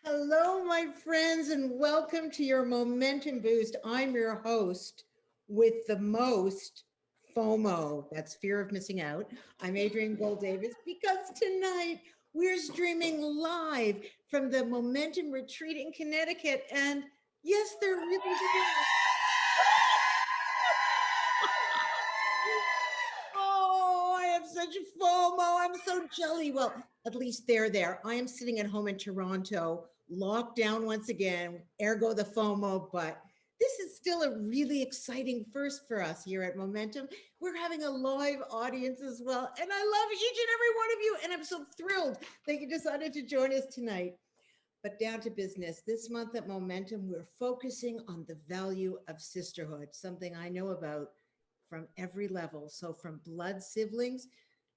Hello, my friends, and welcome to your Momentum Boost. I'm your host with the most FOMO, that's fear of missing out. I'm Adrienne Gold Davis because tonight we're streaming live from the Momentum Retreat in Connecticut. And yes, they're really doing Oh, I have such FOMO. I'm so jelly. Well, at least they're there. I am sitting at home in Toronto, locked down once again, ergo the FOMO, but this is still a really exciting first for us here at Momentum. We're having a live audience as well, and I love each and every one of you, and I'm so thrilled that you decided to join us tonight. But down to business. This month at Momentum, we're focusing on the value of sisterhood, something I know about from every level. So from blood siblings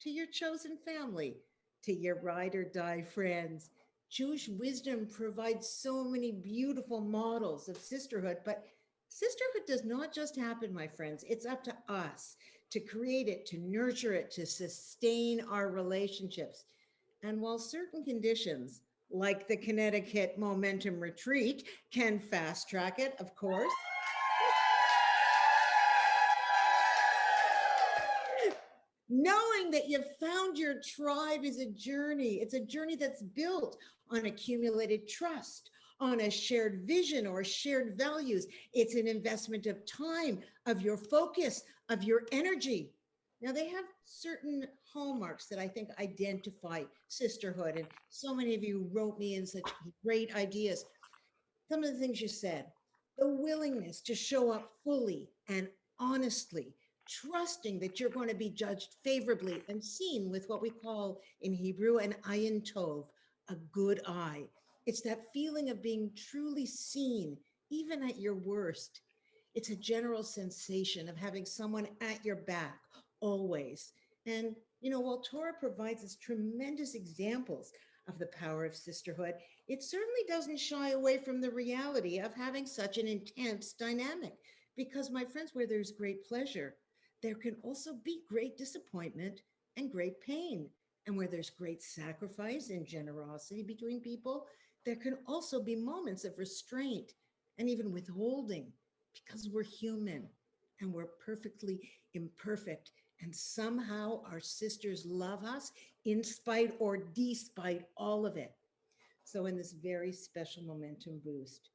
to your chosen family, to your ride or die friends. Jewish wisdom provides so many beautiful models of sisterhood, but sisterhood does not just happen, my friends. It's up to us to create it, to nurture it, to sustain our relationships. And while certain conditions, like the Connecticut Momentum Retreat, can fast track it, of course, knowing that you've found your tribe is a journey. It's a journey that's built on accumulated trust, on a shared vision or shared values. It's an investment of time, of your focus, of your energy. Now, they have certain hallmarks that I think identify sisterhood. And so many of you wrote me in such great ideas. Some of the things you said, the willingness to show up fully and honestly, trusting that you're going to be judged favorably and seen with what we call in Hebrew an ayin tov, a good eye. It's that feeling of being truly seen, even at your worst. It's a general sensation of having someone at your back always. And, while Torah provides us tremendous examples of the power of sisterhood, it certainly doesn't shy away from the reality of having such an intense dynamic. Because, my friends, where there's great pleasure, there can also be great disappointment and great pain. And where there's great sacrifice and generosity between people, there can also be moments of restraint and even withholding because we're human and we're perfectly imperfect. And somehow our sisters love us in spite or despite all of it. So in this very special Momentum Boost,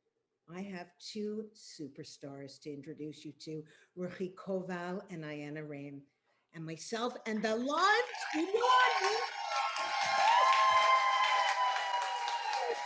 I have two superstars to introduce you to, Ruchi Koval and Ianna Raim, and myself and the live studio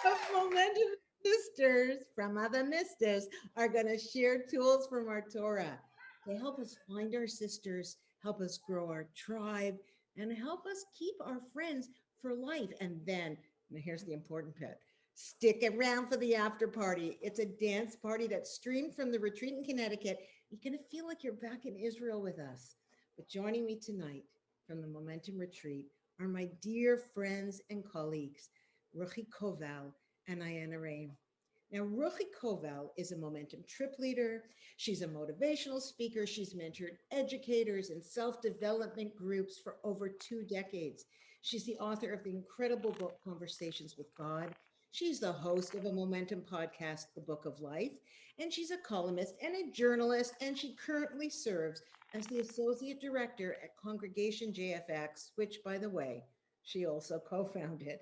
of Momentum Sisters from other misters are going to share tools from our Torah to help us find our sisters, help us grow our tribe, and help us keep our friends for life. And then, now here's the important bit. Stick around for the after party. It's a dance party that's streamed from the retreat in Connecticut. You're going to feel like you're back in Israel with us. But joining me tonight from the Momentum Retreat are my dear friends and colleagues, Ruchi Koval and Ianna Raim. Now, Ruchi Koval is a Momentum trip leader. She's a motivational speaker. She's mentored educators and self-development groups for over 2 decades. She's the author of the incredible book, Conversations with God. She's the host of a Momentum podcast, The Book of Life, and she's a columnist and a journalist, and she currently serves as the Associate Director at Congregation JFX, which, by the way, she also co-founded.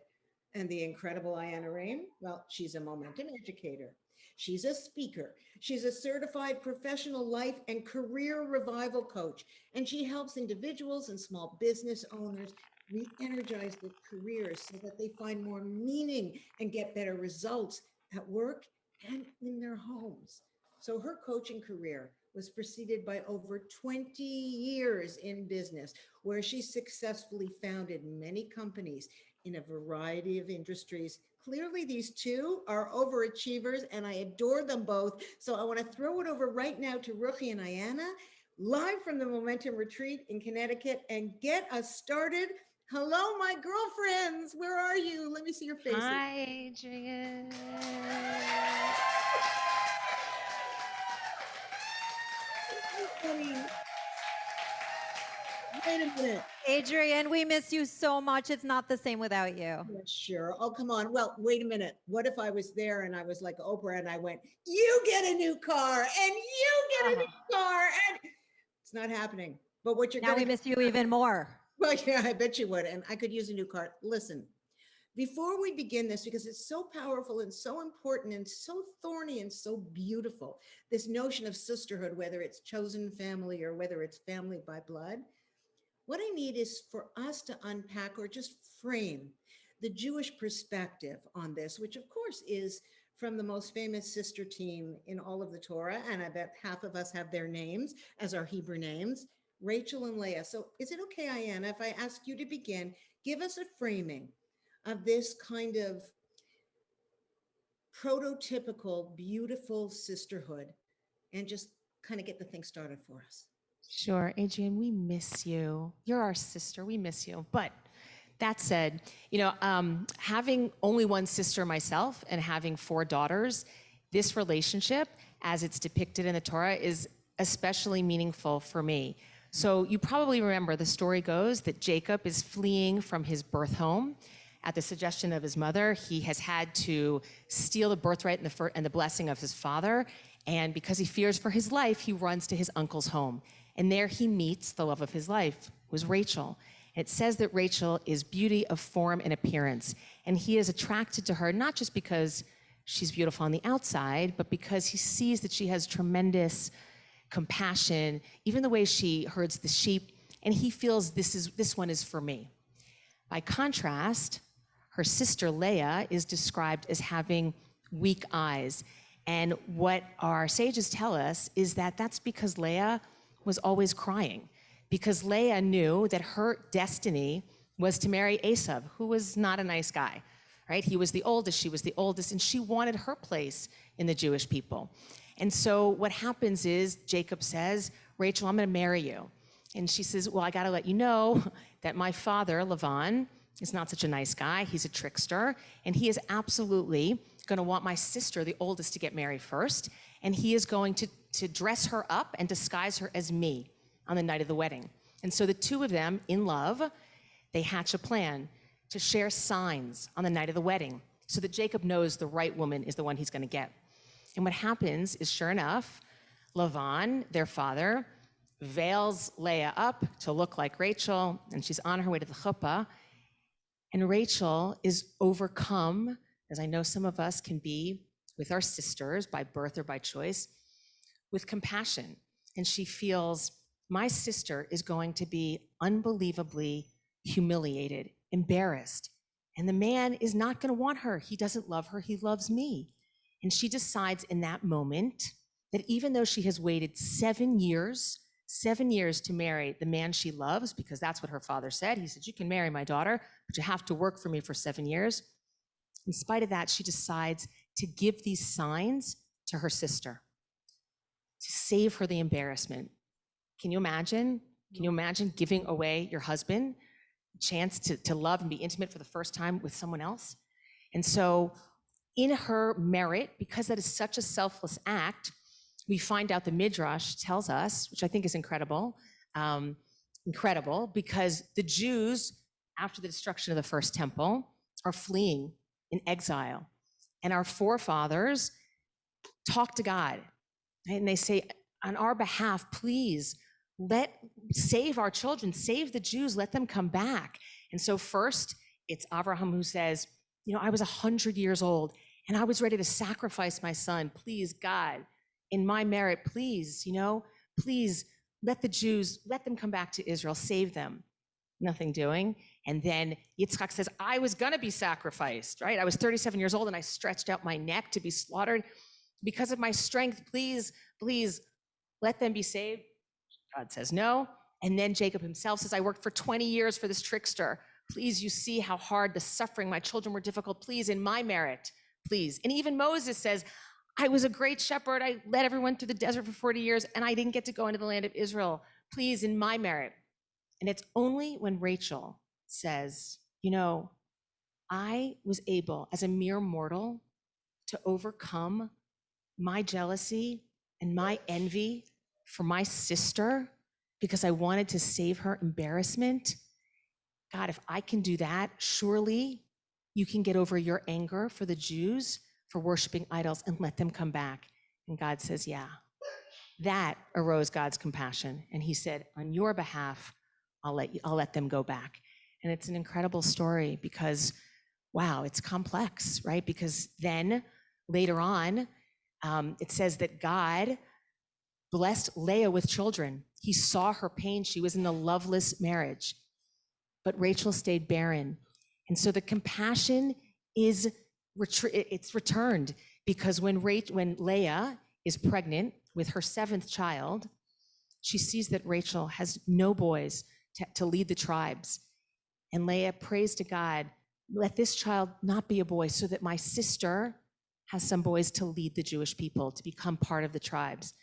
And the incredible Ianna Raim, well, she's a Momentum educator. She's a speaker. She's a certified professional life and career revival coach, and she helps individuals and small business owners re-energize their careers so that they find more meaning and get better results at work and in their homes. So her coaching career was preceded by over 20 years in business, where she successfully founded many companies in a variety of industries. Clearly, these two are overachievers, and I adore them both. So I want to throw it over right now to Ruchi and Ianna, live from the Momentum Retreat in Connecticut, and get us started. Hello, my girlfriends. Where are you? Let me see your faces. Hi, Adrienne. Wait a minute. Adrienne, we miss you so much. It's not the same without you. Yeah, sure. Oh, come on. Well, wait a minute. What if I was there and I was like Oprah and I went, you get a new car and you get a new car, and it's not happening. But what you're Now going we to miss you even more. well, yeah, I bet you would. And I could use a new car. Listen, before we begin this, because it's so powerful and so important and so thorny and so beautiful, this notion of sisterhood, whether it's chosen family or whether it's family by blood, what I need is for us to unpack or just frame the Jewish perspective on this, which of course is from the most famous sister team in all of the Torah. And I bet half of us have their names as our Hebrew names, Rachel and Leah. So is it okay, Ianna, if I ask you to begin, give us a framing of this kind of prototypical, beautiful sisterhood and just kind of get the thing started for us? Sure, Adrienne, we miss you. You're our sister. We miss you. But that said, having only one sister myself and having 4 daughters, this relationship, as it's depicted in the Torah, is especially meaningful for me. So you probably remember the story goes that Jacob is fleeing from his birth home. At the suggestion of his mother, he has had to steal the birthright and the blessing of his father. And because he fears for his life, he runs to his uncle's home. And there he meets the love of his life, who is Rachel. It says that Rachel is beauty of form and appearance. And he is attracted to her, not just because she's beautiful on the outside, but because he sees that she has tremendous compassion, even the way she herds the sheep. And he feels this one is for me. By contrast, her sister Leah is described as having weak eyes. And what our sages tell us is that that's because Leah was always crying, because Leah knew that her destiny was to marry Esau, who was not a nice guy, right? He was the oldest, she was the oldest, and she wanted her place in the Jewish people. And so what happens is Jacob says, Rachel, I'm gonna marry you. And she says, well, I gotta let you know that my father, Lavan, is not such a nice guy. He's a trickster, and he is absolutely gonna want my sister, the oldest, to get married first, and he is going to dress her up and disguise her as me on the night of the wedding. And so the two of them, in love, they hatch a plan to share signs on the night of the wedding so that Jacob knows the right woman is the one he's gonna get. And what happens is, sure enough, Lavan, their father, veils Leah up to look like Rachel, and she's on her way to the chuppah. And Rachel is overcome, as I know some of us can be with our sisters by birth or by choice, with compassion. And she feels, my sister is going to be unbelievably humiliated, embarrassed. And the man is not going to want her. He doesn't love her. He loves me. And she decides in that moment that even though she has waited 7 years to marry the man she loves, because that's what her father said. He said, you can marry my daughter, but you have to work for me for 7 years. In spite of that, she decides to give these signs to her sister to save her the embarrassment. Can you imagine? Can you imagine giving away your husband a chance to love and be intimate for the first time with someone else? And so in her merit, because that is such a selfless act, we find out the Midrash tells us, which I think is incredible, because the Jews, after the destruction of the first temple, are fleeing in exile. And our forefathers talk to God, right? And they say, on our behalf, please, save our children, save the Jews, let them come back. And so first, it's Abraham who says, I was 100 years old, and I was ready to sacrifice my son. Please, God, in my merit, please, please let the Jews, let them come back to Israel, save them. Nothing doing. And then Yitzchak says, I was gonna be sacrificed, right? I was 37 years old and I stretched out my neck to be slaughtered. Because of my strength, please, please let them be saved. God says no. And then Jacob himself says, I worked for 20 years for this trickster. Please, you see how hard the suffering, my children were difficult. Please, in my merit, please. And even Moses says, I was a great shepherd. I led everyone through the desert for 40 years and I didn't get to go into the land of Israel. Please, in my merit. And it's only when Rachel says, I was able as a mere mortal to overcome my jealousy and my envy for my sister because I wanted to save her embarrassment. God, if I can do that, surely you can get over your anger for the Jews for worshiping idols and let them come back. And God says, yeah. That arose God's compassion. And he said, on your behalf, I'll let them go back. And it's an incredible story because, wow, it's complex, right? Because then later on, it says that God blessed Leah with children. He saw her pain. She was in a loveless marriage, but Rachel stayed barren. And so the compassion is it's returned, because when Leah is pregnant with her 7th child, she sees that Rachel has no boys to lead the tribes. And Leah prays to God, let this child not be a boy so that my sister has some boys to lead the Jewish people, to become part of the tribes.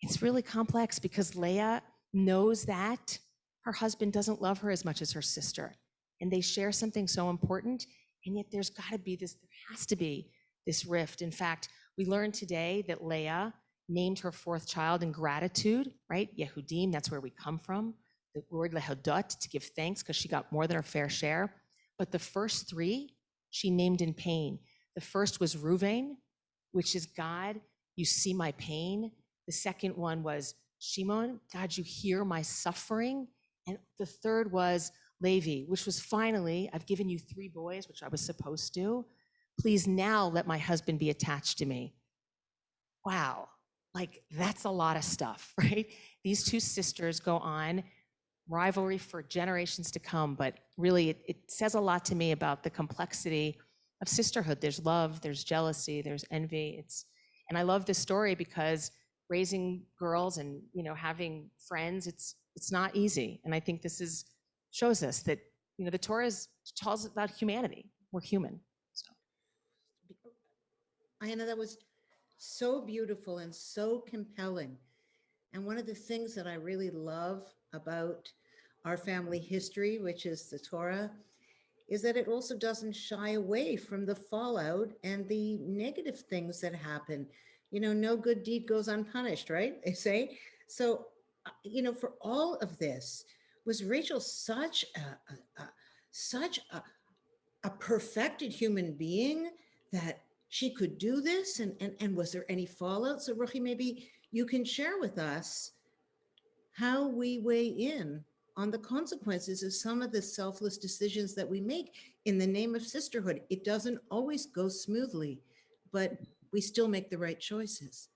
It's really complex because Leah knows that her husband doesn't love her as much as her sister. And they share something so important, and yet there has to be this rift. In fact, we learned today that Leah named her 4th child in gratitude, right? Yehudim, that's where we come from. The word lehodot, to give thanks, because she got more than her fair share. But the first 3, she named in pain. The first was Reuven, which is, God, you see my pain. The second one was Shimon, God, you hear my suffering. And the third was Levi, which was, finally, I've given you 3 boys, which I was supposed to. Please now let my husband be attached to me. Wow, like that's a lot of stuff, right? These 2 sisters go on rivalry for generations to come, but really it says a lot to me about the complexity of sisterhood. There's love, there's jealousy, there's envy. And I love this story because raising girls and, having friends, it's not easy. And I think this shows us that, the Torah tells us about humanity. We're human. So. Ianna, that was so beautiful and so compelling. And one of the things that I really love about our family history, which is the Torah, is that it also doesn't shy away from the fallout and the negative things that happen. No good deed goes unpunished, right? They say. So, for all of this, was Rachel such a perfected human being that she could do this? And was there any fallout? So, Ruchi, maybe you can share with us how we weigh in on the consequences of some of the selfless decisions that we make in the name of sisterhood. It doesn't always go smoothly, but we still make the right choices.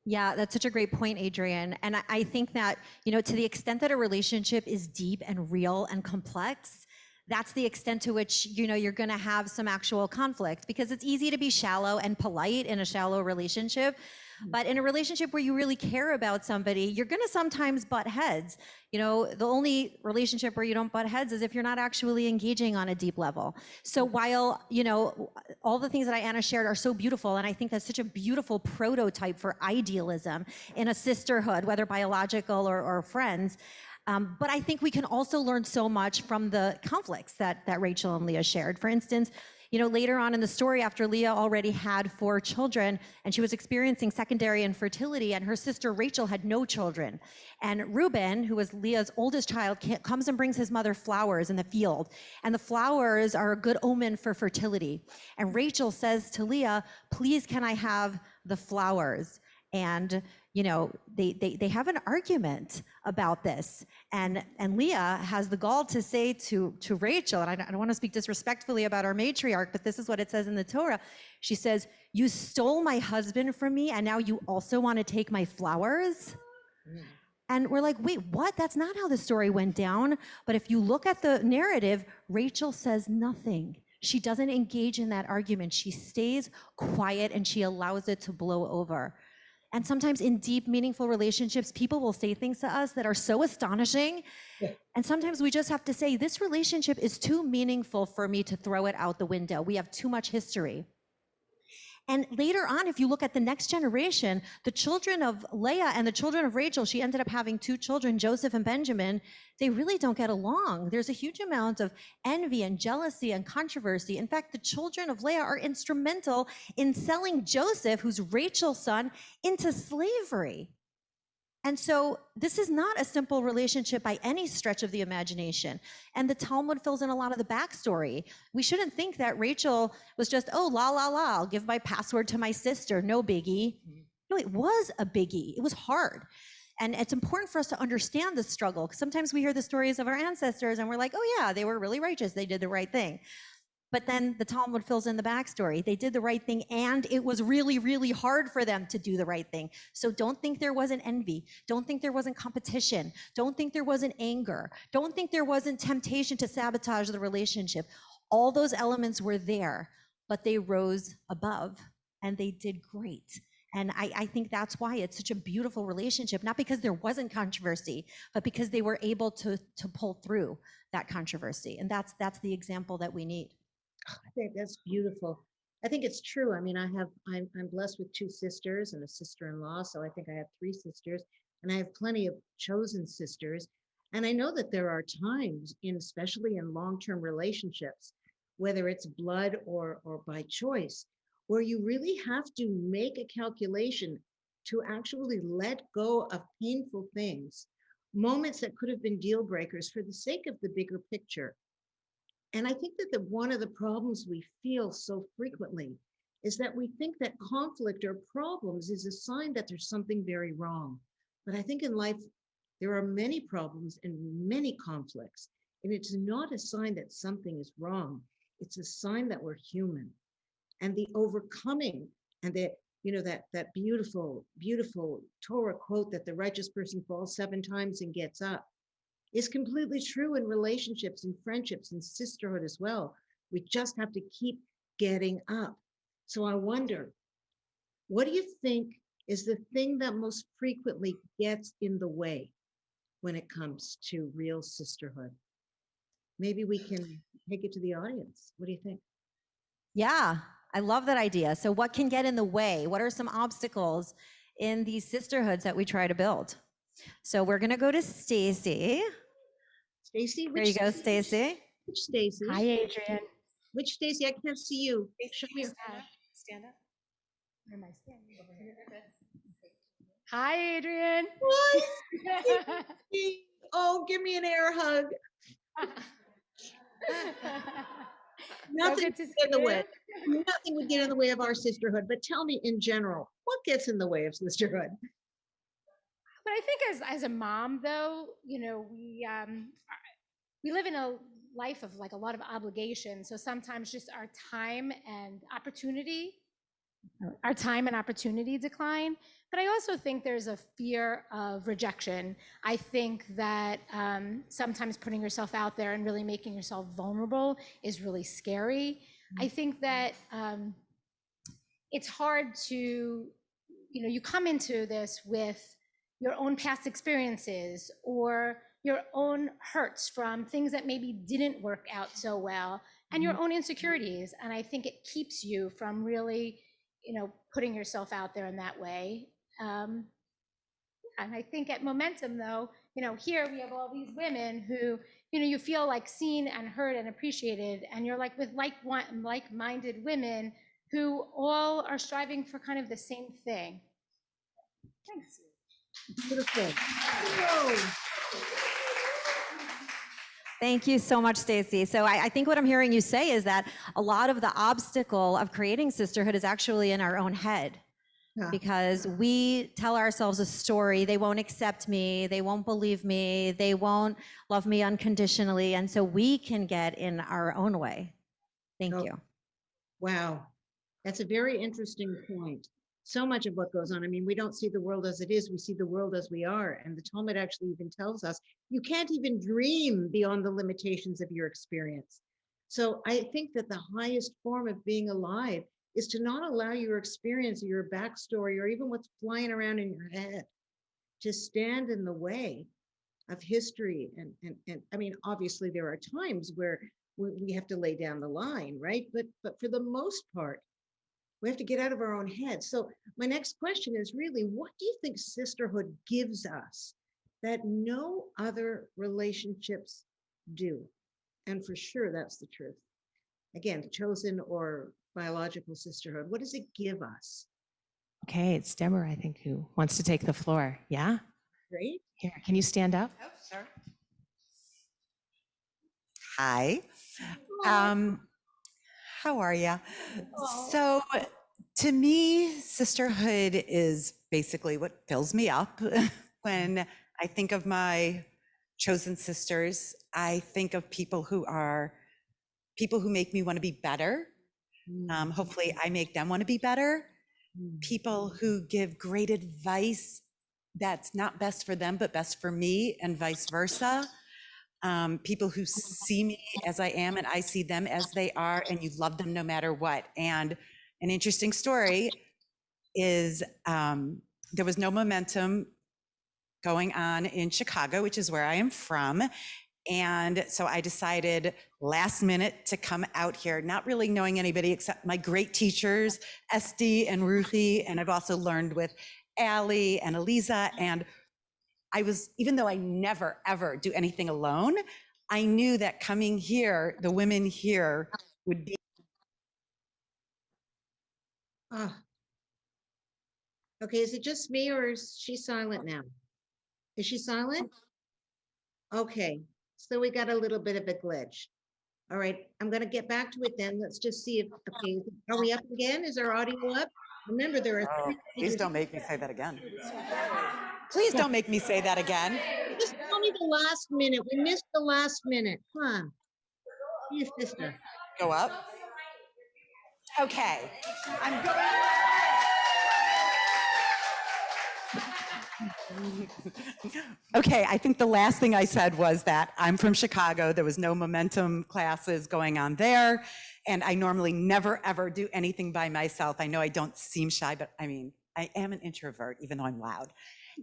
Yeah, that's such a great point, Adrienne. And I think that, to the extent that a relationship is deep and real and complex, that's the extent to which, you're going to have some actual conflict, because it's easy to be shallow and polite in a shallow relationship. But in a relationship where you really care about somebody, you're going to sometimes butt heads. The only relationship where you don't butt heads is if you're not actually engaging on a deep level. So while, all the things that Ianna shared are so beautiful, and I think that's such a beautiful prototype for idealism in a sisterhood, whether biological or friends, but I think we can also learn so much from the conflicts that Rachel and Leah shared. For instance, later on in the story, after Leah already had 4 children and she was experiencing secondary infertility, and her sister Rachel had no children. And Reuben, who was Leah's oldest child, comes and brings his mother flowers in the field. And the flowers are a good omen for fertility. And Rachel says to Leah, please, can I have the flowers? And they have an argument about this, and Leah has the gall to say to Rachel, and I don't want to speak disrespectfully about our matriarch, but this is what it says in the Torah. She says, you stole my husband from me, and now you also want to take my flowers? And we're like, wait, what? That's not how the story went down. But if you look at the narrative, Rachel says nothing. She doesn't engage in that argument. She stays quiet and she allows it to blow over. And sometimes in deep, meaningful relationships, people will say things to us that are so astonishing. Yeah. And sometimes we just have to say, this relationship is too meaningful for me to throw it out the window. We have too much history. And later on, if you look at the next generation, the children of Leah and the children of Rachel, she ended up having 2 children, Joseph and Benjamin. They really don't get along. There's a huge amount of envy and jealousy and controversy. In fact, the children of Leah are instrumental in selling Joseph, who's Rachel's son, into slavery. And so this is not a simple relationship by any stretch of the imagination. And the Talmud fills in a lot of the backstory. We shouldn't think that Rachel was just, oh, la, la, la, I'll give my password to my sister, no biggie. No, it was a biggie. It was hard. And it's important for us to understand the struggle, because sometimes we hear the stories of our ancestors and we're like, oh yeah, they were really righteous. They did the right thing. But then the Talmud fills in the backstory. They did the right thing, and it was really, really hard for them to do the right thing. So don't think there wasn't envy. Don't think there wasn't competition. Don't think there wasn't anger. Don't think there wasn't temptation to sabotage the relationship. All those elements were there, but they rose above, and they did great. And I think that's why it's such a beautiful relationship, not because there wasn't controversy, but because they were able to pull through that controversy. And that's the example that we need. I think that's beautiful. I think it's true. I mean, I'm blessed with 2 sisters and a sister-in-law, so I think I have 3 sisters, and I have plenty of chosen sisters. And I know that there are times, especially in long-term relationships, whether it's blood or by choice, where you really have to make a calculation to actually let go of painful things, moments that could have been deal breakers for the sake of the bigger picture. And I think that one of the problems we feel so frequently is that we think that conflict or problems is a sign that there's something very wrong. But I think in life, there are many problems and many conflicts, and it's not a sign that something is wrong. It's a sign that we're human. And the overcoming and that beautiful, beautiful Torah quote that the righteous person falls 7 times and gets up is completely true in relationships and friendships and sisterhood as well. We just have to keep getting up. So I wonder, what do you think is the thing that most frequently gets in the way when it comes to real sisterhood? Maybe we can take it to the audience. What do you think? Yeah, I love that idea. So what can get in the way? What are some obstacles in these sisterhoods that we try to build? So we're going to go to Stacy. Stacy, There you go, Stacy. Which Stacy? Hi, Adrienne. Which Stacy? I can't see you. Show me. Stand up. Where am I standing? Over here. Hi, Adrienne. What? Oh, give me an air hug. Nothing So would get in the way. Nothing would get in the way of our sisterhood. But tell me in general, what gets in the way of sisterhood? But I think as a mom, though, we live in a life of like a lot of obligation. So sometimes just our time and opportunity decline. But I also think there's a fear of rejection. I think that sometimes putting yourself out there and really making yourself vulnerable is really scary. I think that it's hard to, you come into this with your own past experiences or your own hurts from things that maybe didn't work out so well, and your own insecurities. And I think it keeps you from really, putting yourself out there in that way. And I think at Momentum, though, here we have all these women who, you feel like seen and heard and appreciated, and you're like with like-minded women who all are striving for kind of the same thing. Thanks. Beautiful. Whoa. Thank you so much, Stacy. So I think what I'm hearing you say is that a lot of the obstacle of creating sisterhood is actually in our own head. Yeah. Because we tell ourselves a story, they won't accept me, they won't believe me, they won't love me unconditionally, and so we can get in our own way. Thank you. Wow, that's a very interesting point. So much of what goes on, I mean, we don't see the world as it is, we see the world as we are. And the Talmud actually even tells us, you can't even dream beyond the limitations of your experience. So I think that the highest form of being alive is to not allow your experience or your backstory or even what's flying around in your head to stand in the way of history. And I mean, obviously there are times where we have to lay down the line, right? But for the most part, we have to get out of our own heads. So my next question is really, what do you think sisterhood gives us that no other relationships do? And for sure, that's the truth. Again, chosen or biological sisterhood, what does it give us? Okay, it's Deborah, I think, who wants to take the floor. Yeah? Great. Here, can you stand up? Oh, sure. Hi. How are you? So, to me, sisterhood is basically what fills me up. When I think of my chosen sisters, I think of people who make me want to be better. Hopefully, I make them want to be better. People who give great advice that's not best for them, but best for me, and vice versa. People who see me as I am and I see them as they are, and you love them no matter what. And an interesting story is there was no momentum going on in Chicago, which is where I am from. And so I decided last minute to come out here, not really knowing anybody except my great teachers, Esty and Ruchi, and I've also learned with Allie and Eliza. And I was, even though I never, ever do anything alone, I knew that coming here, the women here would be. Okay, is it just me or is she silent now? Is she silent? Okay, so we got a little bit of a glitch. All right, I'm gonna get back to it then. Let's just see if, okay, are we up again? Is our audio up? Remember, there are Oh, three. please don't make me say that again. Please don't make me say that again. Just tell me the last minute. We missed the last minute. Come on. Be a sister. Go up. Okay. I'm going. Okay, I think the last thing I said was that I'm from Chicago. There was no momentum classes going on there. And I normally never, ever do anything by myself. I know I don't seem shy, but I mean, I am an introvert, even though I'm loud.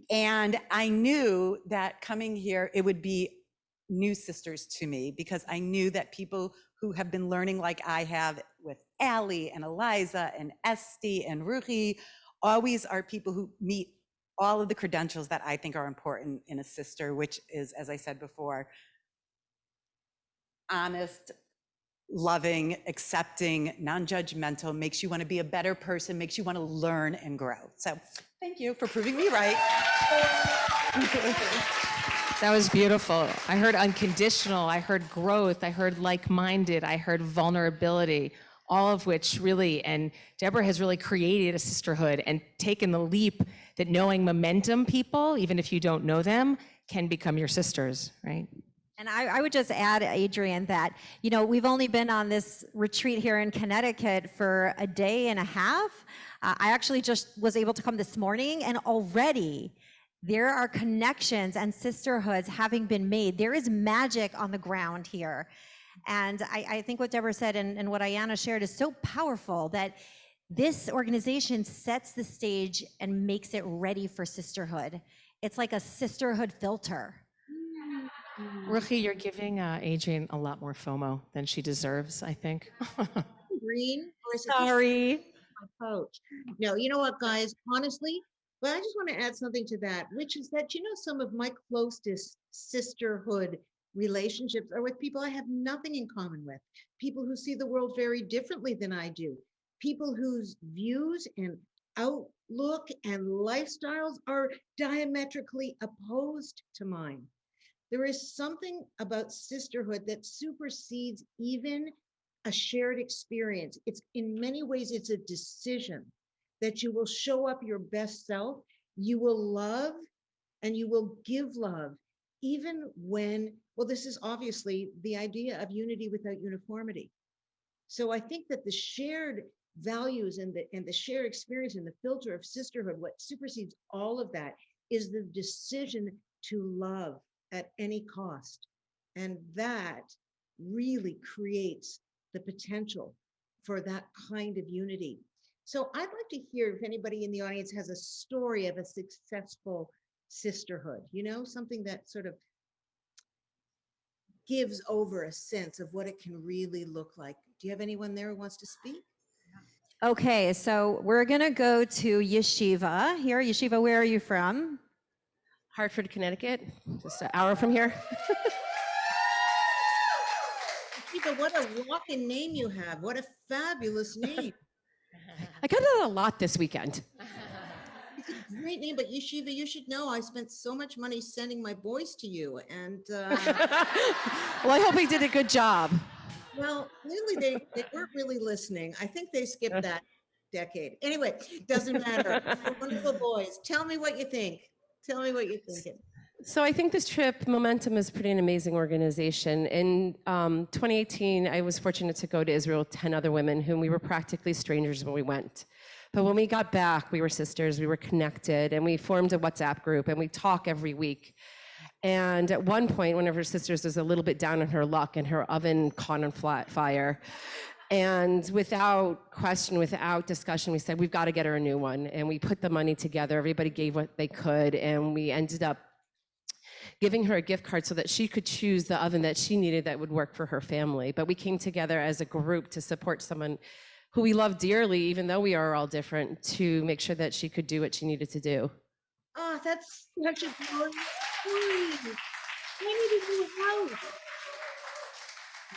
And I knew that coming here, it would be new sisters to me, because I knew that people who have been learning like I have with Allie and Eliza and Esty and Ruchi always are people who meet all of the credentials that I think are important in a sister, which is, as I said before, honest, loving, accepting, non-judgmental, makes you want to be a better person, makes you want to learn and grow. So thank you for proving me right. That was beautiful. I heard unconditional, I heard growth, I heard like-minded, I heard vulnerability, all of which really, and Deborah has really created a sisterhood and taken the leap that knowing momentum people, even if you don't know them, can become your sisters, right? And I would just add, Adrienne, that, you know, we've only been on this retreat here in Connecticut for a day and a half. I actually just was able to come this morning, and already there are connections and sisterhoods having been made. There is magic on the ground here. And I think what Deborah said and what Ianna shared is so powerful, that this organization sets the stage and makes it ready for sisterhood. It's like a sisterhood filter. Ruchi, you're giving Adrienne a lot more FOMO than she deserves, I think. Green? Or is it Sorry. my coach? No, you know what, guys? Honestly, but I just want to add something to that, which is that, you know, some of my closest sisterhood relationships are with people I have nothing in common with, people who see the world very differently than I do, people whose views and outlook and lifestyles are diametrically opposed to mine. There is something about sisterhood that supersedes even a shared experience. It's, in many ways, it's a decision that you will show up your best self, you will love, and you will give love, even when, well, this is obviously the idea of unity without uniformity. So I think that the shared values and the shared experience and the filter of sisterhood, what supersedes all of that is the decision to love at any cost. And that really creates the potential for that kind of unity. So I'd like to hear if anybody in the audience has a story of a successful sisterhood, you know, something that sort of gives over a sense of what it can really look like. Do you have anyone there who wants to speak? Okay, so we're gonna go to Yeshiva here. Yeshiva, where are you from? Hartford, Connecticut, just an hour from here. Yeshiva, what a walking name you have. What a fabulous name. I got that a lot this weekend. It's a great name, but Yeshiva, you should know I spent so much money sending my boys to you. And Well, I hope he did a good job. well, clearly they weren't really listening. I think they skipped that decade. Anyway, doesn't matter. They're wonderful boys. Tell me what you think. Tell me what you're thinking. So I think this trip, Momentum, is pretty an amazing organization. In 2018, I was fortunate to go to Israel with 10 other women whom we were practically strangers when we went. But when we got back, we were sisters, we were connected, and we formed a WhatsApp group, and we talk every week. And at one point, one of her sisters was a little bit down on her luck, and her oven caught on fire. And without question, without discussion, we said, we've got to get her a new one. And we put the money together. Everybody gave what they could, and we ended up giving her a gift card so that she could choose the oven that she needed that would work for her family. But we came together as a group to support someone who we love dearly, even though we are all different, to make sure that she could do what she needed to do. Oh, that's such a glorious story. I need a new house.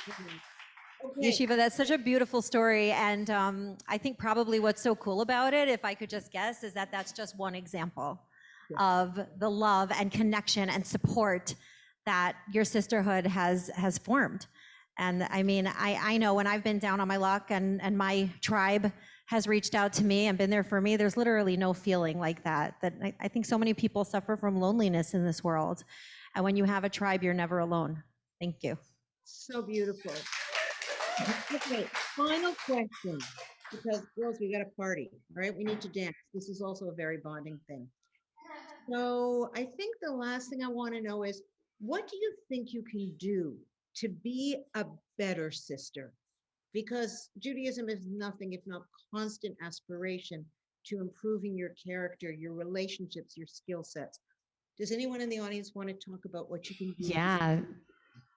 Okay. Yeshiva, that's such a beautiful story. And I think probably what's so cool about it, if I could just guess, is that that's just one example of the love and connection and support that your sisterhood has formed. And I mean, I know when I've been down on my luck and my tribe has reached out to me and been there for me, there's literally no feeling like that. I think so many people suffer from loneliness in this world. And when you have a tribe, you're never alone. Thank you. So beautiful. Okay, final question. Because girls, we got a party, all right? We need to dance. This is also a very bonding thing. So I think the last thing I want to know is, what do you think you can do to be a better sister? Because Judaism is nothing if not constant aspiration to improving your character, your relationships, your skill sets. Does anyone in the audience want to talk about what you can do? Yeah,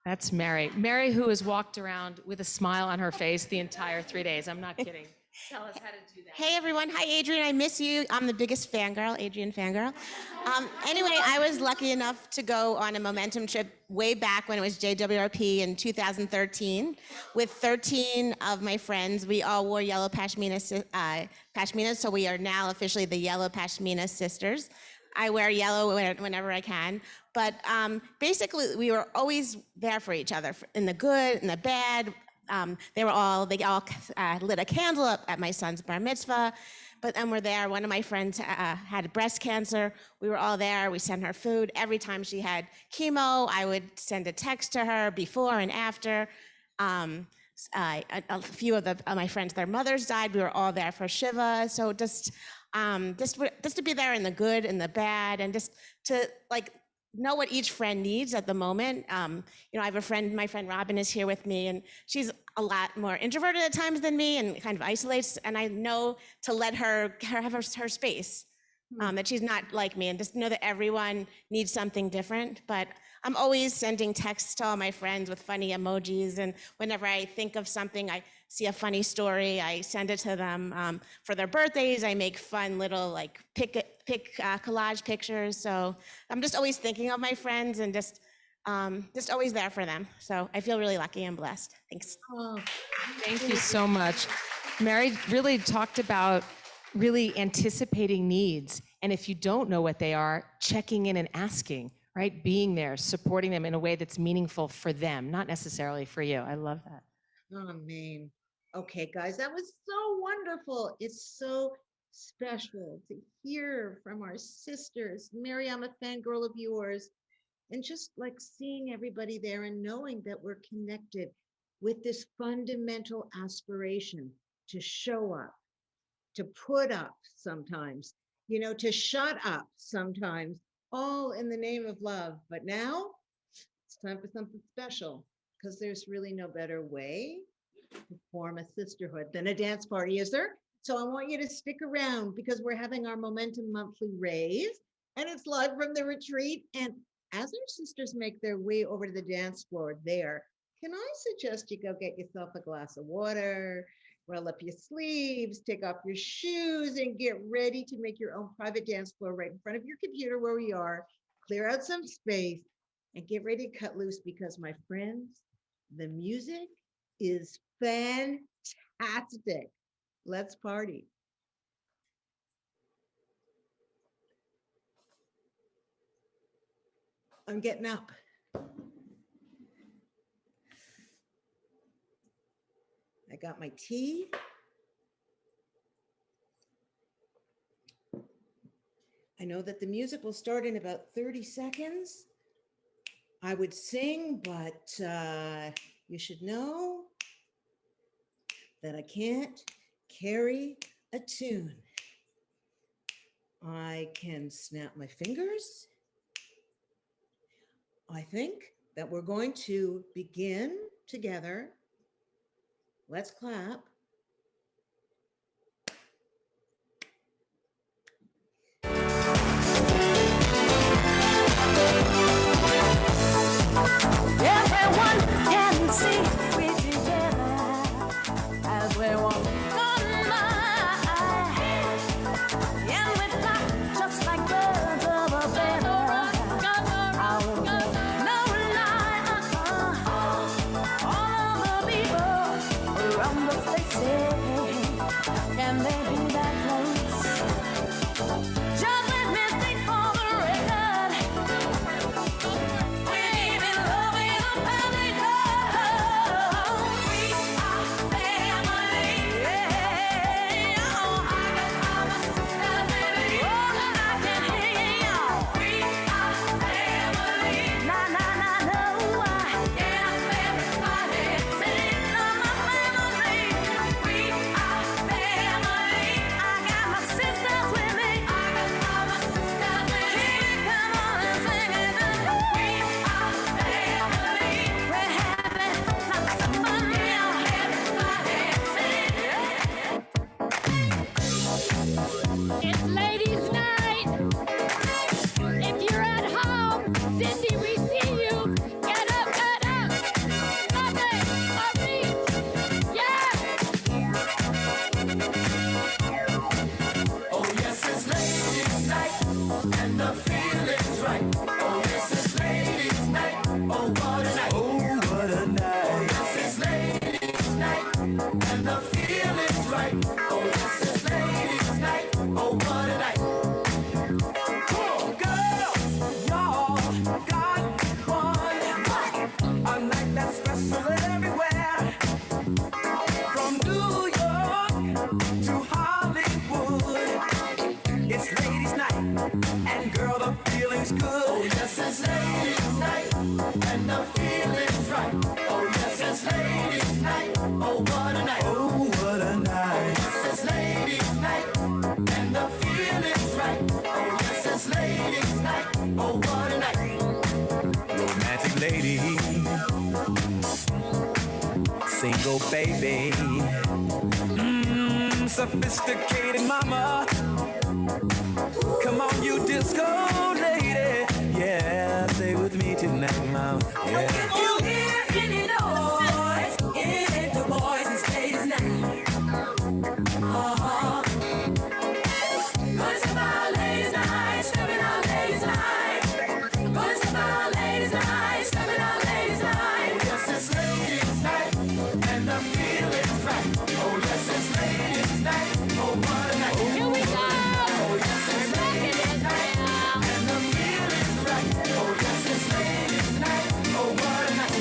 that's Mary. Mary, who has walked around with a smile on her face the entire 3 days. I'm not kidding. Tell us how to do that. Hey everyone, hi Adrienne, I miss you. I'm the biggest fangirl, Adrienne fangirl. Anyway, I was lucky enough to go on a Momentum trip way back when it was JWRP in 2013 with 13 of my friends. We all wore yellow pashminas, so we are now officially the Yellow Pashmina Sisters. I wear yellow whenever I can, but basically we were always there for each other in the good and the bad. They all lit a candle up at my son's bar mitzvah, but then we're there. One of my friends had breast cancer. We were all there. We sent her food. Every time she had chemo, I would send a text to her before and after. A few of my friends, their mothers died. We were all there for Shiva. So just to be there in the good and the bad, and just to know what each friend needs at the moment. I have a friend, my friend Robin is here with me, and she's a lot more introverted at times than me and kind of isolates, and I know to let her have her space, that she's not like me, and just know that everyone needs something different. But I'm always sending texts to all my friends with funny emojis, and whenever I think of something, I see a funny story, I send it to them. For their birthdays, I make fun little collage pictures. So I'm just always thinking of my friends and just always there for them. So I feel really lucky and blessed. Thanks. Oh, Thank you so much. Mary really talked about really anticipating needs. And if you don't know what they are, checking in and asking, right? Being there, supporting them in a way that's meaningful for them, not necessarily for you. I love that. oh man. Okay, guys, that was so wonderful. It's so special to hear from our sisters. Mary, I'm a fangirl of yours. And just seeing everybody there and knowing that we're connected with this fundamental aspiration to show up, to put up sometimes, to shut up sometimes, all in the name of love. But now it's time for something special, because there's really no better way to form a sisterhood than a dance party, is there? So I want you to stick around, because we're having our Momentum Monthly Rave, and it's live from the retreat. And as our sisters make their way over to the dance floor there, can I suggest you go get yourself a glass of water, roll up your sleeves, take off your shoes, and get ready to make your own private dance floor right in front of your computer where we are. Clear out some space and get ready to cut loose, because my friends, the music is fantastic. Let's party. I'm getting up. I got my tea. I know that the music will start in about 30 seconds. I would sing, but you should know that I can't carry a tune. I can snap my fingers. I think that we're going to begin together. Let's clap. Everyone can see we together as we walk on by, and we fly just like birds of a feather. I will no lie, all of the people around the place say, can they be that close? Just let me sing for the record. It's ladies' night. If you're at home, Cindy, we see you. Get up, get up. Love it, our feet. Yes. Oh yes, it's ladies' night, and the feeling's right. Oh yes, it's ladies' night. Oh what a night. Oh what a night. Oh yes, it's ladies' night, and the feeling's right. Oh yes, it's ladies' night. Oh what a night. Cool girl, y'all got one. A night that's special everywhere. From New York to Hollywood. It's ladies' night, and girl, the feeling's good. Oh yes, it's ladies' night, and the feeling's right. Oh yes, it's ladies' night. Oh what a night. Oh what a night. Oh yes, it's ladies' night, and the feeling's right. Oh yes, it's ladies' night. Oh what a night. Romantic lady, single baby, sophisticated mama. Come on, you disco lady, yeah, stay with me tonight, mama. Yeah. If you hear any noise, it ain't the boys, it's ladies' night. Cause it's our ladies' night, stepping out ladies' night. Cause it's our ladies' night, stepping out ladies' night. Oh yes, it's ladies' night, and the feeling's right. Oh yes, it's ladies' night. Oh what a night. Here we go. Oh yes, it's ladies' night, and the feeling's right. Oh yes, it's ladies' night. Oh what a night.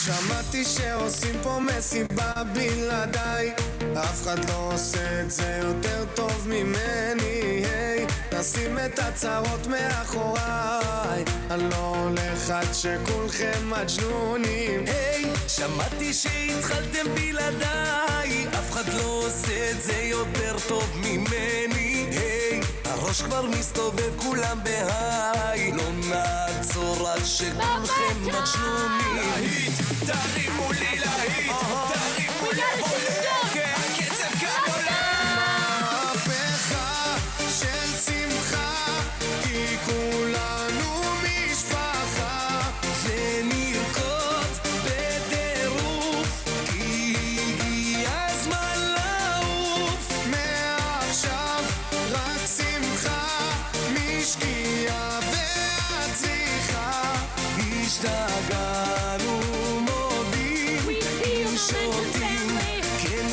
שמעתי שעושים פה מסיבה בלעדיי, אף אחד לא עושה את זה יותר טוב ממני. היי, נשים את הצרות מאחוריי, אני לא הולך עד שכולכם מג'נונים. היי, שמעתי שהתחלתם בלעדיי, אף אחד לא עושה את זה יותר טוב ממני. היי, הראש כבר מסתובב כולם בהיי, לא נעצור עד שכולכם מג'נונים. תרימו לי להיט, תרימו לי עולה, כי הקצב כאן עולה. מהפכה של שמחה, כי כולנו משפחה, ונרקוד בטירוף, כי הגיע הזמן לעוף. מעכשיו רק שמחה, משקיעה ועד צריכה, השתגענו. שותים, כן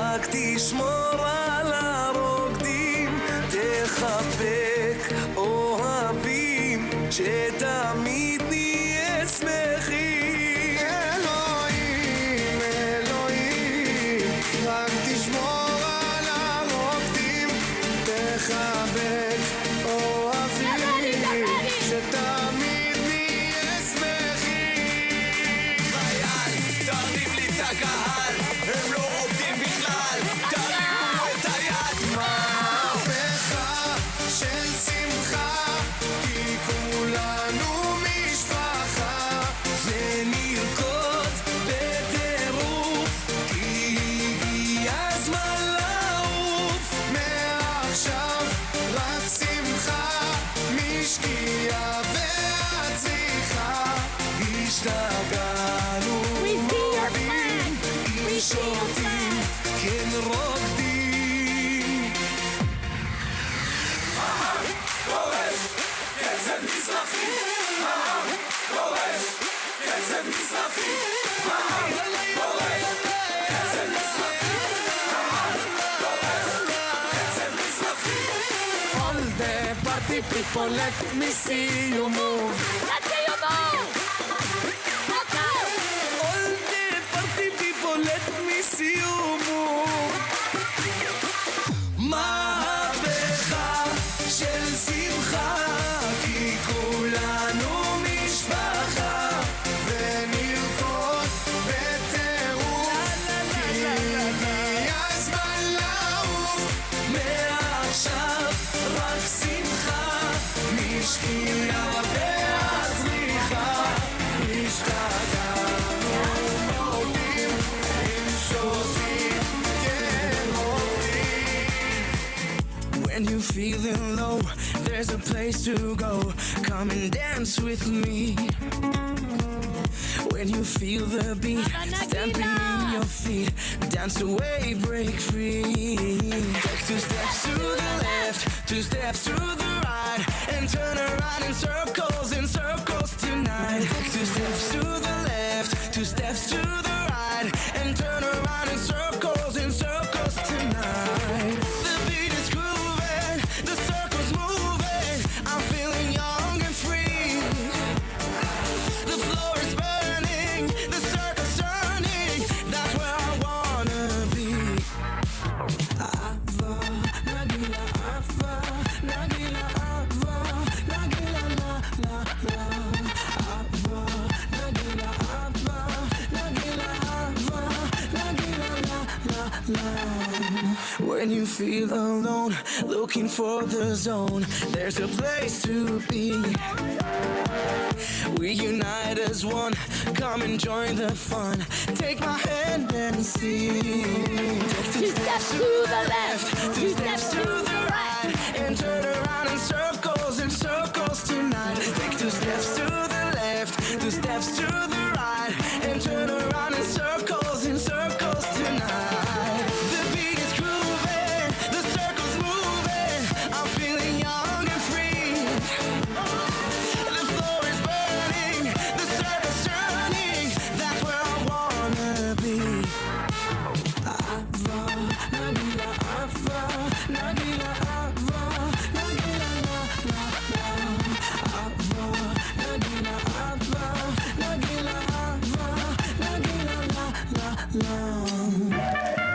רק תשמור על הרוקדים, תחבק אוהבים, שתמיד נהיה שמחים. אלוהים, אלוהים, רק תשמור על הרוקדים, תחבק אוהבים, שתמיד נהיה שמחים. חייל, תרדים לי את הקהל, הם לא רוקדים בכלל, תרימו את היד. מהפכה של שמחה, כי כולנו משפחה, ונרקוד בטירוף, כי הגיע הזמן לעוף. מעכשיו רק שמחה, משקיעה ועד צריכה, השתגענו רוקדים, אם שותים, כן רוקדים. דורש קצב מזרחי, דורש קצב מזרחי, דורש קצב מזרחי, קצב מזרחי. All the party people, let me see you move. Let's see you move. All the party people, let me see you move. מהפכה של שמחה, כי כולנו משפחה, ונרקוד בטירוף, כי הגיע הזמן לעוף. מעכשיו רק שמחה, משקיעה ועד צריכה, השתגענו רוקדים, אם שותים, כן רוקדים. When you're feeling low, there's a place to go. Come and dance with me. When you feel the beat stamping in your feet, dance away, break free. Take 2 steps to the left, 2 steps to the right, and turn around in circles tonight. Take 2 steps to the left, 2 steps to the right, and turn around in circles tonight. The beat is grooving, the circles moving, I'm feeling young and free. The floor is burning, the circle's turning, that's where I wanna be. Ava, Nagila, Ava, Nagila, Ava, Nagila, la, la, la. Ava, Nagila, Ava, Nagila, Ava, Nagila, la, la, la. When you feel alone, looking for the zone, there's a place to be. We unite as one, come and join the fun. Take my hand and sing. Take 2 steps to the left, 2 steps to the right, and turn around in circles tonight. Take 2 steps to the left, 2 steps to the right, and turn around in circles tonight. The beat is grooving, the circle's moving, I'm feeling young and free. The floor is burning, the circle's turning, that's where I wanna be. Ava, Nagila, Ava, Nagila, Ava, Nagila, la, la, la. Ava, Nagila, Ava, Nagila, Ava, Nagila, la, la, la.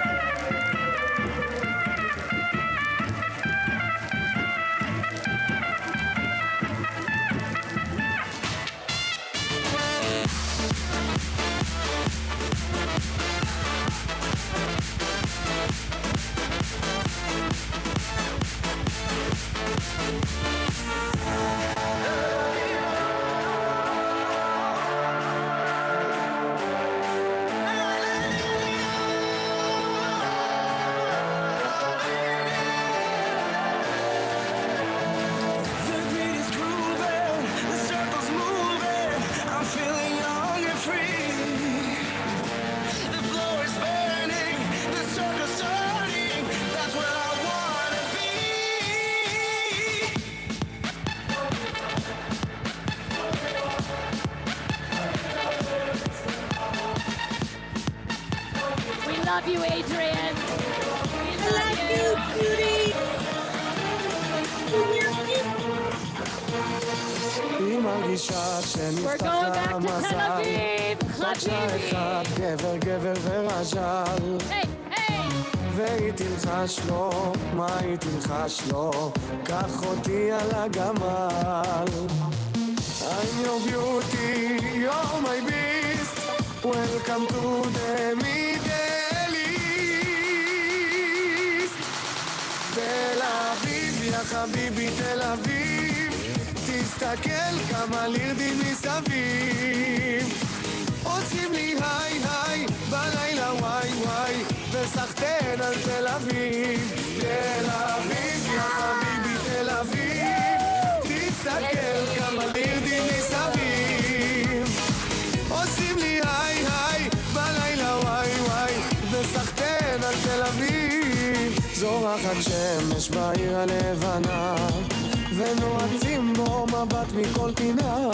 love you, Adrienne. We love you, Judy. היא מרגישה We're going שנפתח back to Tel המזל Aviv. חדשה אחד גבר גבר ורז'ל Hey, hey. והיא תלחש לו, מה היא תלחש לו? קח אותי על הגמל I'm your beauty, you're my beast Welcome to the Middle East תל אביב, יא חביבי תל אביב תסתכל כמה לירדים מסביב עושים לי היי היי בלילה וואי וואי וסחטן על תל אביב תל אביב יא חביבי תל אביב תסתכל כמה לירדים מסביב עושים לי היי היי בלילה וואי וואי וסחטן על תל אביב זורחת שמש בעיר הלבנה ונועצים בו מבט מכל פינה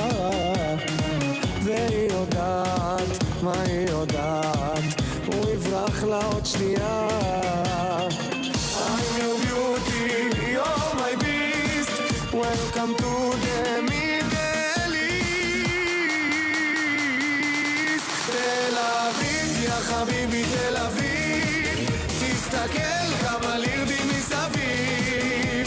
והיא יודעת, מה היא יודעת הוא יברח לה עוד שנייה I'm your beauty, you're my beast Welcome to the Middle East תל אביב, יא חביבי תל אביב תסתכל כמה לירדים מסביב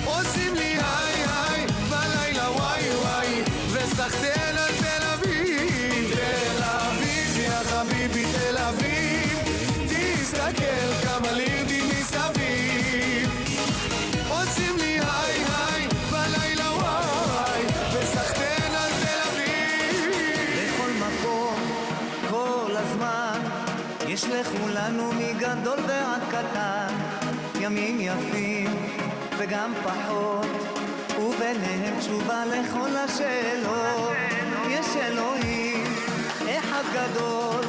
עושים לי היי היי בלילה וואי וואי וסחטן על תל אביב תל אביב יא חביבי תל אביב תסתכל כמה לירדים מסביב עושים לי היי היי בלילה וואי וסחטן על תל אביב בכל מקום כל הזמן יש לכולנו מגדול ועד קטן ימים יפים וגם פחות וביניהם תשובה לכל השאלות יש אלוהים אחד גדול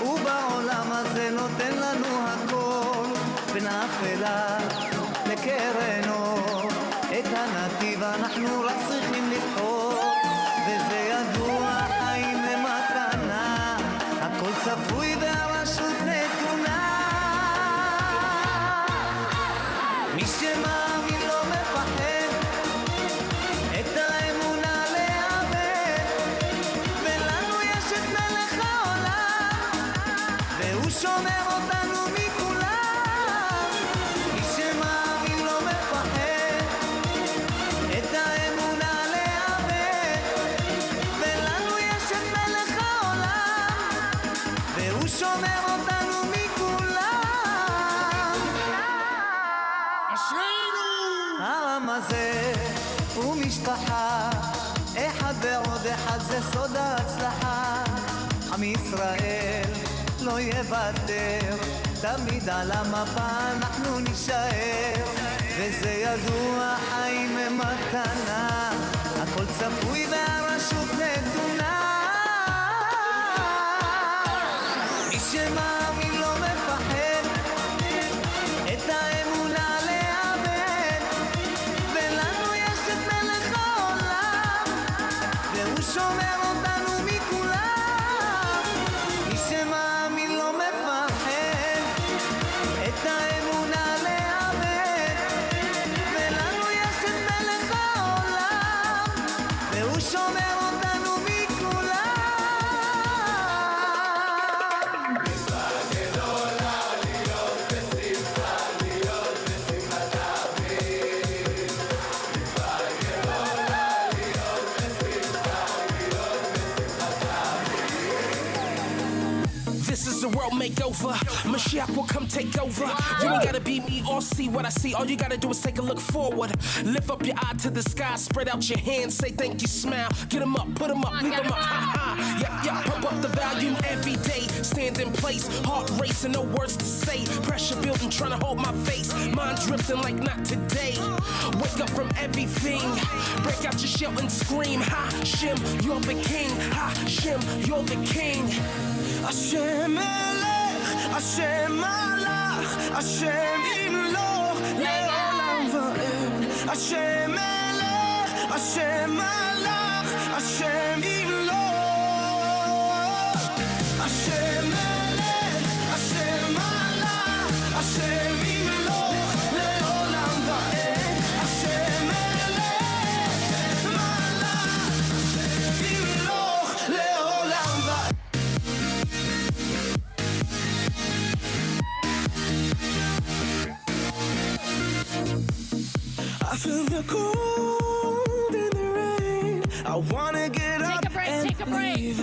ובעולם הזה נותן לנו הכל בין אפלה לקרנו את הנתיב אנחנו רק צריכים לבחור וזה ידוע חיים למתנה הכל צפוי והרשות נתונה מי שמאמין לא מפחד את האמונה לאבד ולנו יש את מלך העולם והוא שומר אותנו מכולם מי שמאמין לא מפחד את האמונה לאבד ולנו יש את מלך העולם והוא שומר אותנו מכולם העם הזה הוא משפחה אחד ועוד אחד זה סוד ההצלחה עם ישראל לא יוותר תמיד על המפה אנחנו נשאר וזה ידוע חיים הם מתנה הכל צפוי והרשות נתונה מי שמאמין לא מפחד את האמונה לאבד ולנו יש את מלך העולם והוא שומר אותנו מכולם מי שמאמין לא מפחד את האמונה לאבד ולנו יש את מלך העולם והוא שומר אותנו מכולם This is a world makeover. Mashiach will come take over. You ain't gotta be me or see what I see. All you gotta do is take a look forward. Lift up your eye to the sky. Spread out your hands. Say thank you, smile. Get them up, put them up, leave them up. Ha ha. Yeah, pump up the volume every day. Stand in place. Heart racing, no words to say. Pressure building, trying to hold my face. Mind drifting like not today. Wake up from everything. Break out your shell and scream. Ha, Shem, you're the king. Ha, Shem, you're the king. Hashem melech, Hashem malach, Hashem imloch le'olam va'ed. Hashem melech, Hashem malach, Hashem imloch. Hashem melech, Hashem feel the cold and the rain. I wanna get up and leave.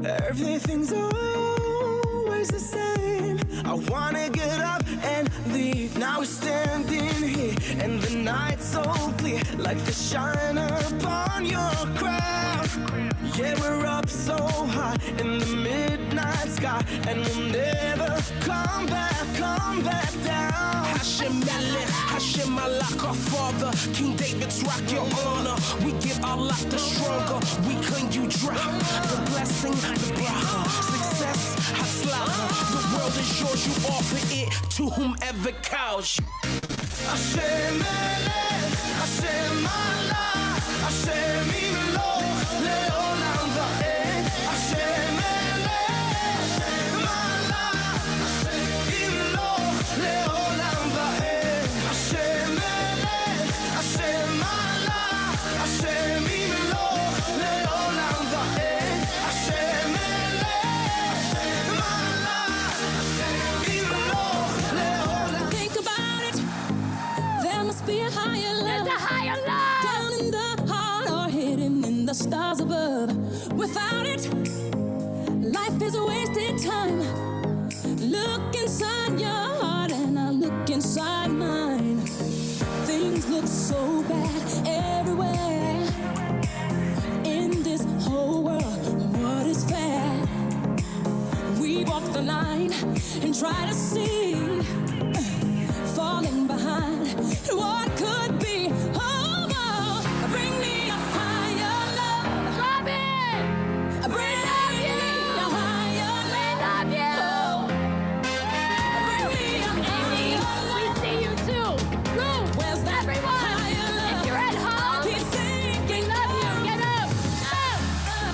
Everything's always the same. I wanna get up and leave. Now we're standing here and the night's so clear, like the shine upon your crown. Yeah, we're up so high in the midnight sky, and we'll never come back down. Hashem Melech, Hashem Malach, our Father, King David's rock your honor. We give Allah the stronger, we clean you dry. The blessing, the bracha, success, hatzlacha. The world is yours, you offer it to whomever calls you. Hashem Melech, Hashem Malach, Hashem Imloch, Leolam Va'ed. Hashem Melech, Malach, Imloch, Leolam Va'ed. Hashem Melech, Hashem Malach, Hashem Imloch, Leolam Va'ed. Hashem Melech, Malach, Imloch, Leolam. Think about it. There must be a higher love. There's a higher love. Down in the heart or hidden in the stars above. Without it, life is a wasted time. Look inside your heart and I look inside mine. Things look so bad everywhere. In this whole world, what is fair? We walk the line and try to see, falling behind what could be. Oh, oh, bring me a higher love. Robin! Bring me a higher love. Bring me a Amy, higher we love. see you too. Ruth, Where's that everyone, higher love? if you're at home, Keep thinking we love you. Get up.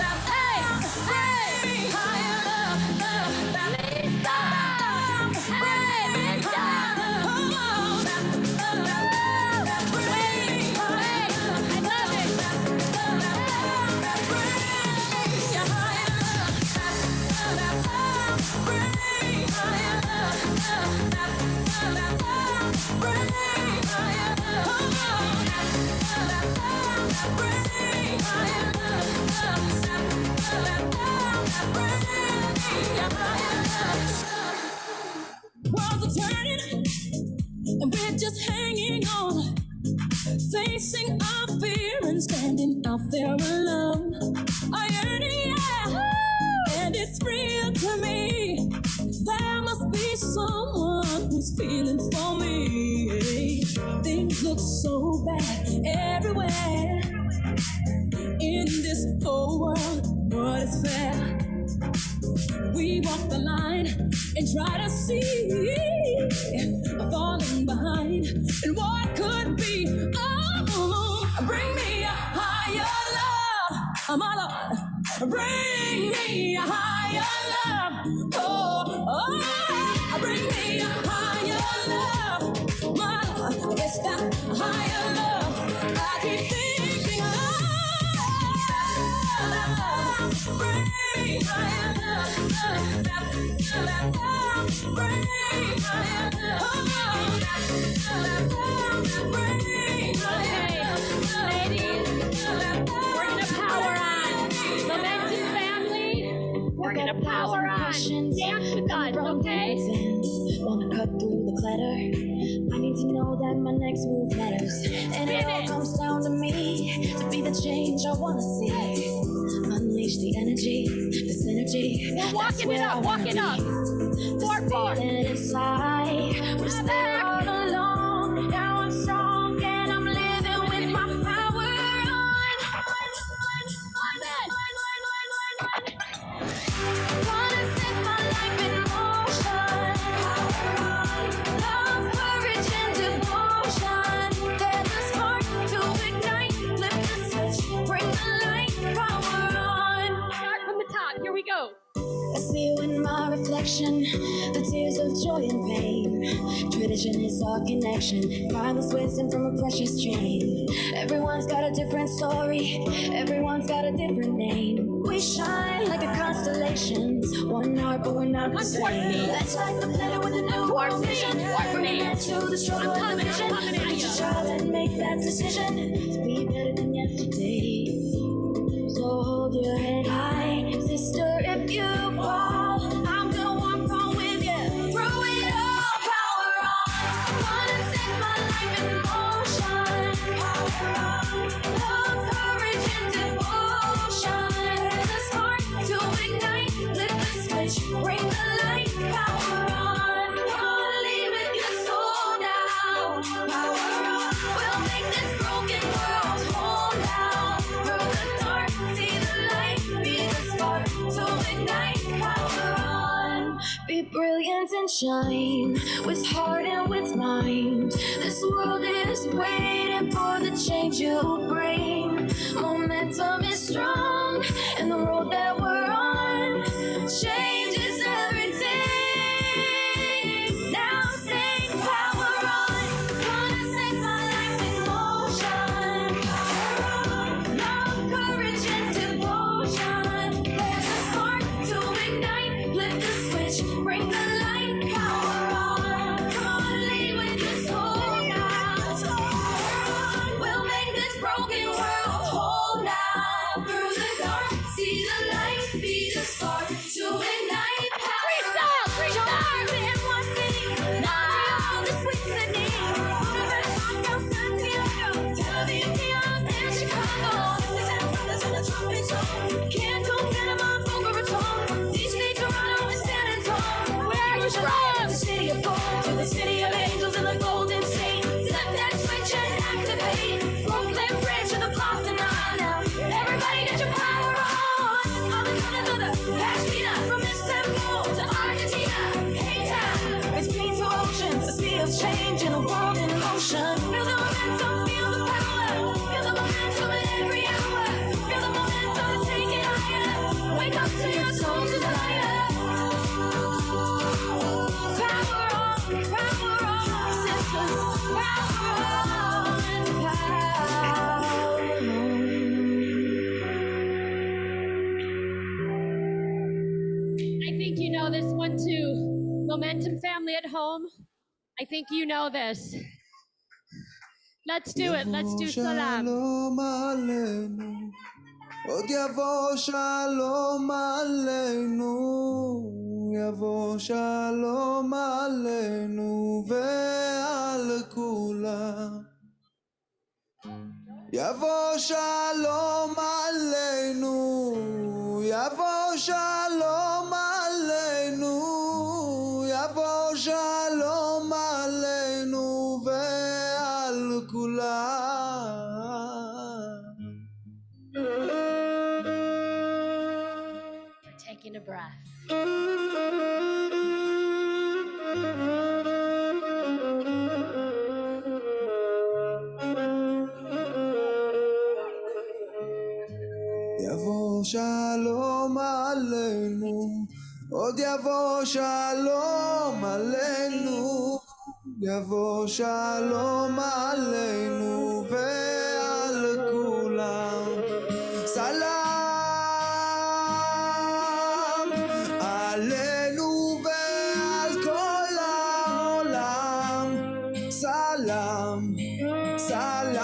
Up. Hey, Bring me higher love. Lisa. Hey, Linda. Worlds are turning, and we're just hanging on, facing our fear and standing out there alone. I yearn, yeah, and it's real to me. There must be someone who's feeling for me. Things look so bad everywhere. In this whole world, what is fair? We walk the line and try to see, falling behind, and what could be. Oh, bring me a higher love, my Lord. Bring me a higher love. Oh, oh, bring me a higher love, my Lord. It's that higher love I keep thinking of. Bring me higher love. Bring me higher love. Ladies, we're gonna power on. Momentum family, we're gonna power on. Dance with us, okay? Wanna cut through the clutter. I need to know that my next move matters. And it all comes down to me, to be the change I wanna see. Unleash the energy, the synergy. We're walking it up, walk it up. Four. Inside, was there all along. Now I'm strong and I'm living with my power on. Wanna set my life in motion. Love, courage, and devotion. There's a spark to ignite. Flip the switch, bring the light, power on. Start from the top, here we go. I see you in my reflection, the tears of joy and pain. Tradition is our connection, timeless wisdom from a precious chain. Everyone's got a different story, everyone's got a different name. we shine like the constellations. One heart, but we're not the same. Let's light the planet with a new world vision. Bring an end to the struggle and the vision. Reach your child and make that decision to be better than yesterday. So hold your head high, sister, if you fall. I'm gonna walk on with you. Through it all, power on. Wanna set my life in motion. Power on. Love, courage, and devotion. There's a spark to ignite. Flip the switch, bring the light. Power on. Wanna lead with your soul now. Power on. We'll make this broken world whole now. Through the dark, see the light. Be the spark to ignite. Power on. Be brilliant and shine with heart and with mind. This world is waiting for the change you bring. Momentum is strong, and the road that we're on changes everything. Now sing power on. Gonna set my life in motion. Power on. Love, courage, and devotion. There's a spark to ignite. Flip the switch, bring the light. Power on. Come on, lead with your soul now. We'll make this broken world whole now. Through the dark, see the light. Be the spark to ignite. Freestyle, freestyle. To NYC, Montreal, the sweet Sydney, Budapest, Moscow, Santiago, Tel Aviv, New York, and Chicago. Sisters and brothers in the trumpet zone. Cancun, Panama, Boca Raton, DC, Toronto, and San Antonio. Where are you from? The city of gold to the city of angels in the Golden State. Flip that switch and activate. Brooklyn Bridge to the Boston Eye now. Everybody get your power on. On the count of the Pasadena, from Istanbul to Argentina, Cape Town. It's speed to oceans, the speed of change in a world in motion. Feel the momentum, feel the power. Feel the momentum in every hour. Feel the momentum to take it higher. Wake up to your soul's desire. Power on, sisters. Power on, power on. I think you know this one too. Momentum family at home. I think you know this. Let's do it. Let's do salam. Shalom aleinu, עוד יבוא שלום עלינו, יבוא שלום עלינו ועל כולם. יבוא שלום עלינו, יבוא שלום עלינו, יבוא שלום עלינו ועל כולם. Taking a breath. יבוא שלום עלינו, עוד יבוא שלום עלינו, יבוא שלום עלינו ועל כולם. סלאם עלינו ועל כל העולם. סלאם, סלאם,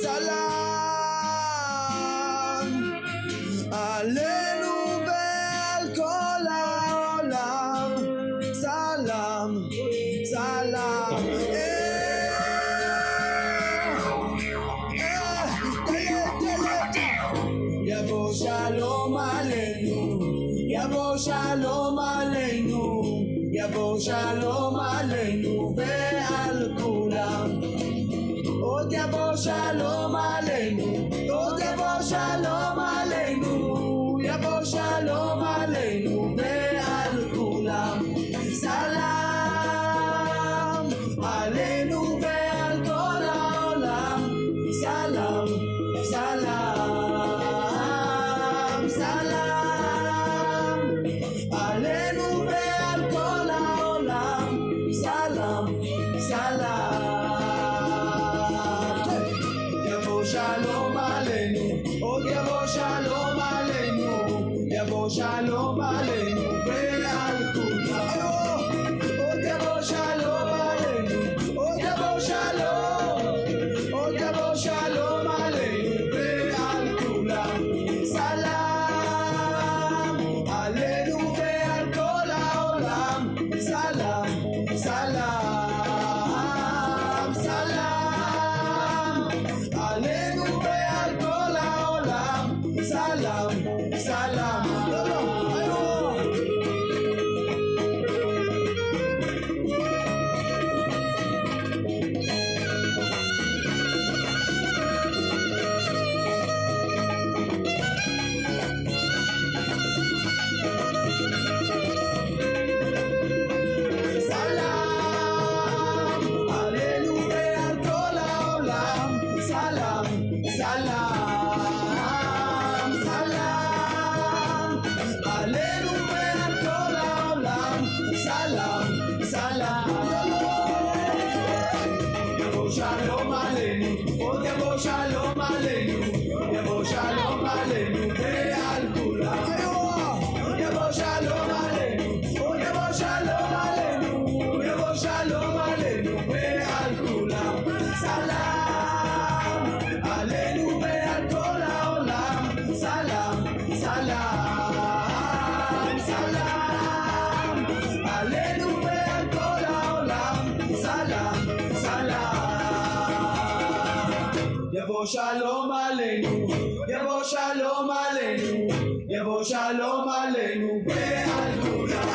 סלאם עלינו ועל כל העולם. סלאם, סלאם. יבוא שלום עלינו, יבוא שלום עלינו, יבוא שלום עלינו ועל כולם. עוד יבוא שלום עלינו, עוד יבוא שלום עלינו, יבוא שלום עלינו ועל כולם. סלאם עלינו ועל כל העולם. סלאם, סלאם, סלאם עלינו ועל כל העולם. סלאם, סלאם. יבוא שלום עלינו. עלינו ועל כולם. עוד יבוא שלום עלינו, עוד יבוא שלום, עוד יבוא שלום עלינו ועל כולם. סלאם עלינו ועל כל העולם. סלאם, סלאם, סלאם עלינו ועל כל העולם. סלאם, סלאם. לא, לא, סלאם עלינו ועל כל העולם. סלאם, סלאם, סלאם עלינו ועל כל העולם. סלאם, סלאם. יבוא שלום עלינו, עוד יבוא שלום עלינו, יבוא שלום עלינו ועל כולם. יבוא שלום עלינו, עוד יבוא שלום עלינו, יבוא שלום עלינו ועל כולם. סלאם עלינו ועל כל העולם. סלאם, סלאם, סלאם עלינו ועל כל העולם. סלאם, סלאם. יבוא שלום עלינו, יבוא שלום עלינו, יבוא שלום עלינו ועל כולם.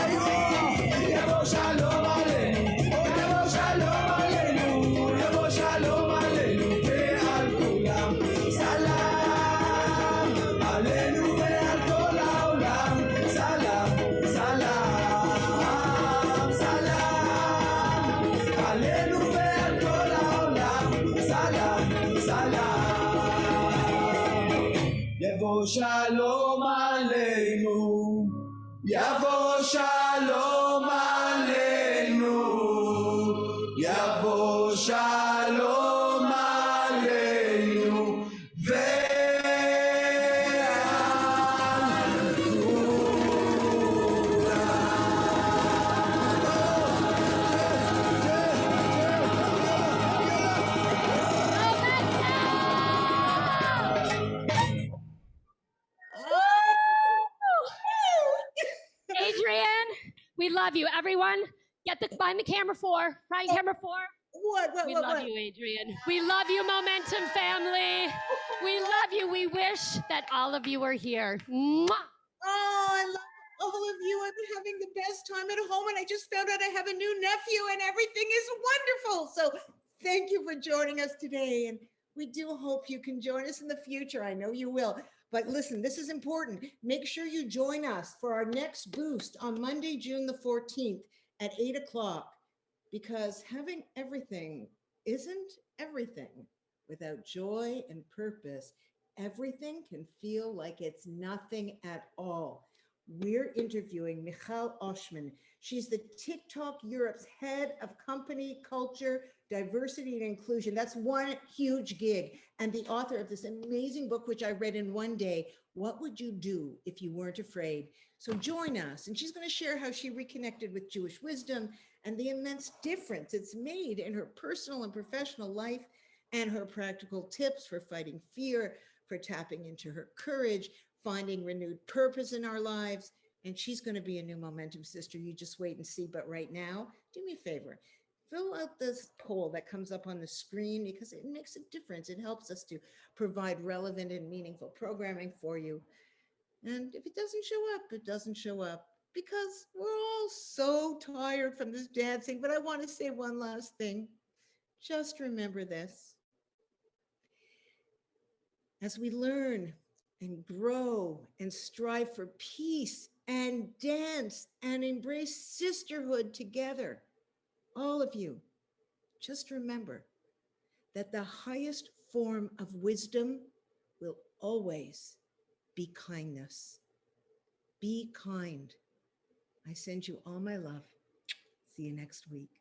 יבוא שלום עלינו, עוד יבוא שלום עלינו, יבוא שלום עלינו ועל כולם. סלאם עלינו ועל כל העולם. סלאם, סלאם, סלאם עלינו ועל כל העולם. סלאם, סלאם. יבוא שלום עלינו, יבוא שלום עלינו, יבוא שלום עלינו ועל Adrienne, we love you. Everyone, find the camera four. Find camera four. What? We love you, Adrienne. We love you, Momentum family. We love you. We wish that all of you were here. Mwah! Oh, I love all of you. I've been having the best time at home, and I just found out I have a new nephew, and everything is wonderful. So thank you for joining us today, and we do hope you can join us in the future. I know you will. But listen, this is important. Make sure you join us for our next boost on Monday, June the 14th at 8 o'clock, because having everything isn't everything. Without joy and purpose, everything can feel like it's nothing at all. We're interviewing Michal Oshman. She's the TikTok Europe's head of company culture, diversity and inclusion. That's one huge gig. And the author of this amazing book, which I read in one day, What Would You Do If You Weren't Afraid? So join us. And she's going to share how she reconnected with Jewish wisdom and the immense difference it's made in her personal and professional life, and her practical tips for fighting fear, for tapping into her courage, finding renewed purpose in our lives. And she's going to be a new Momentum sister. You just wait and see. But right now, do me a favor. Fill out this poll that comes up on the screen, because it makes a difference. It helps us to provide relevant and meaningful programming for you. And if it doesn't show up, it doesn't show up, because we're all so tired from this dancing. But I want to say one last thing. Just remember this. As we learn and grow and strive for peace and dance and embrace sisterhood together, all of you, just remember that the highest form of wisdom will always be kindness. Be kind. I send you all my love. See you next week.